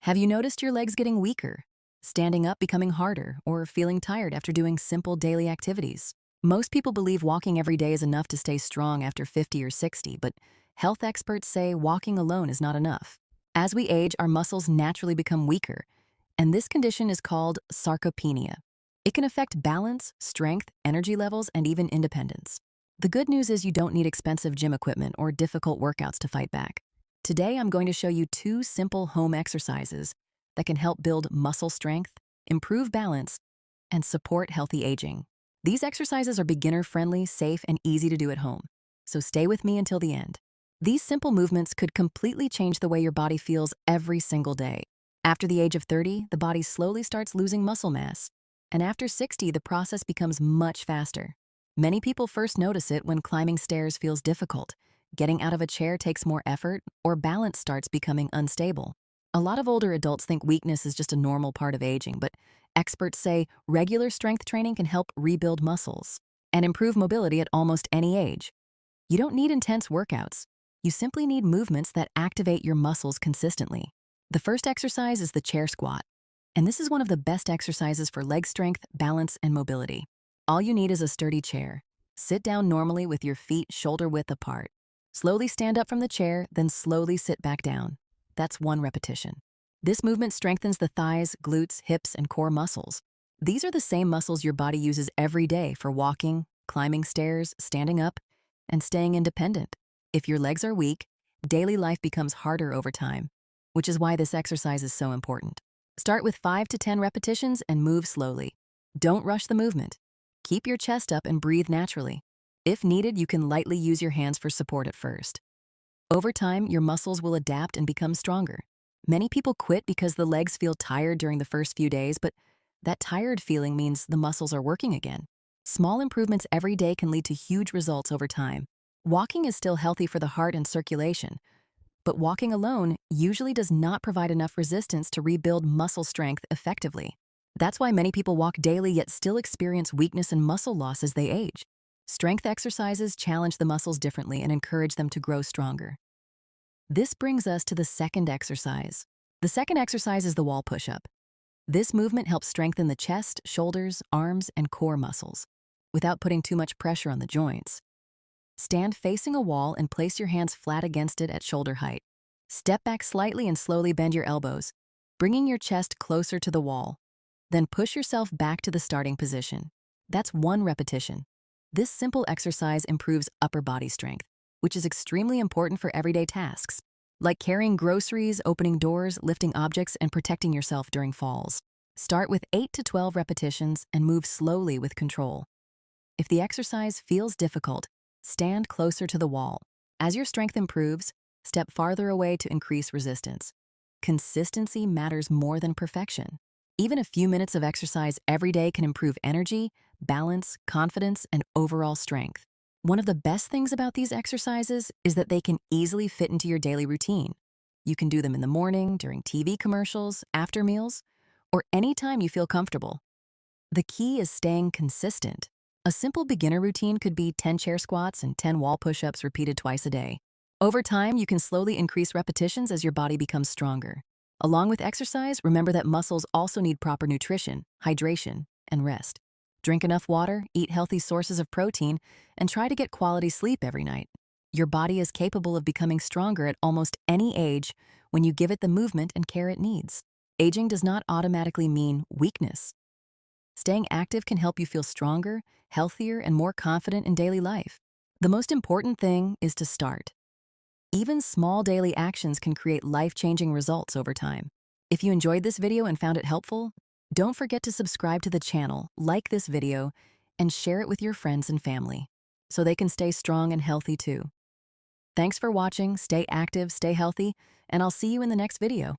Have you noticed your legs getting weaker, standing up becoming harder, or feeling tired after doing simple daily activities? Most people believe walking every day is enough to stay strong after 50 or 60, but health experts say walking alone is not enough. As we age, our muscles naturally become weaker, and this condition is called sarcopenia. It can affect balance, strength, energy levels, and even independence. The good news is you don't need expensive gym equipment or difficult workouts to fight back. Today, I'm going to show you 2 simple home exercises that can help build muscle strength, improve balance, and support healthy aging. These exercises are beginner-friendly, safe, and easy to do at home, so stay with me until the end. These simple movements could completely change the way your body feels every single day. After the age of 30, the body slowly starts losing muscle mass, and after 60, the process becomes much faster. Many people first notice it when climbing stairs feels difficult, getting out of a chair takes more effort, or balance starts becoming unstable. A lot of older adults think weakness is just a normal part of aging, but experts say regular strength training can help rebuild muscles and improve mobility at almost any age. You don't need intense workouts. You simply need movements that activate your muscles consistently. The first exercise is the chair squat, and this is one of the best exercises for leg strength, balance, and mobility. All you need is a sturdy chair. Sit down normally with your feet shoulder-width apart. Slowly stand up from the chair, then slowly sit back down. That's 1 repetition. This movement strengthens the thighs, glutes, hips, and core muscles. These are the same muscles your body uses every day for walking, climbing stairs, standing up, and staying independent. If your legs are weak, daily life becomes harder over time, which is why this exercise is so important. Start with 5 to 10 repetitions and move slowly. Don't rush the movement. Keep your chest up and breathe naturally. If needed, you can lightly use your hands for support at first. Over time, your muscles will adapt and become stronger. Many people quit because the legs feel tired during the first few days, but that tired feeling means the muscles are working again. Small improvements every day can lead to huge results over time. Walking is still healthy for the heart and circulation, but walking alone usually does not provide enough resistance to rebuild muscle strength effectively. That's why many people walk daily yet still experience weakness and muscle loss as they age. Strength exercises challenge the muscles differently and encourage them to grow stronger. This brings us to the second exercise. The second exercise is the wall push-up. This movement helps strengthen the chest, shoulders, arms, and core muscles without putting too much pressure on the joints. Stand facing a wall and place your hands flat against it at shoulder height. Step back slightly and slowly bend your elbows, bringing your chest closer to the wall. Then push yourself back to the starting position. That's 1 repetition. This simple exercise improves upper body strength, which is extremely important for everyday tasks, like carrying groceries, opening doors, lifting objects, and protecting yourself during falls. Start with 8 to 12 repetitions and move slowly with control. If the exercise feels difficult, stand closer to the wall. As your strength improves, step farther away to increase resistance. Consistency matters more than perfection. Even a few minutes of exercise every day can improve energy, balance, confidence, and overall strength. One of the best things about these exercises is that they can easily fit into your daily routine. You can do them in the morning, during TV commercials, after meals, or anytime you feel comfortable. The key is staying consistent. A simple beginner routine could be 10 chair squats and 10 wall push-ups repeated twice a day. Over time, you can slowly increase repetitions as your body becomes stronger. Along with exercise, remember that muscles also need proper nutrition, hydration, and rest. Drink enough water, eat healthy sources of protein, and try to get quality sleep every night. Your body is capable of becoming stronger at almost any age when you give it the movement and care it needs. Aging does not automatically mean weakness. Staying active can help you feel stronger, healthier, and more confident in daily life. The most important thing is to start. Even small daily actions can create life-changing results over time. If you enjoyed this video and found it helpful, don't forget to subscribe to the channel, like this video, and share it with your friends and family so they can stay strong and healthy too. Thanks for watching, stay active, stay healthy, and I'll see you in the next video.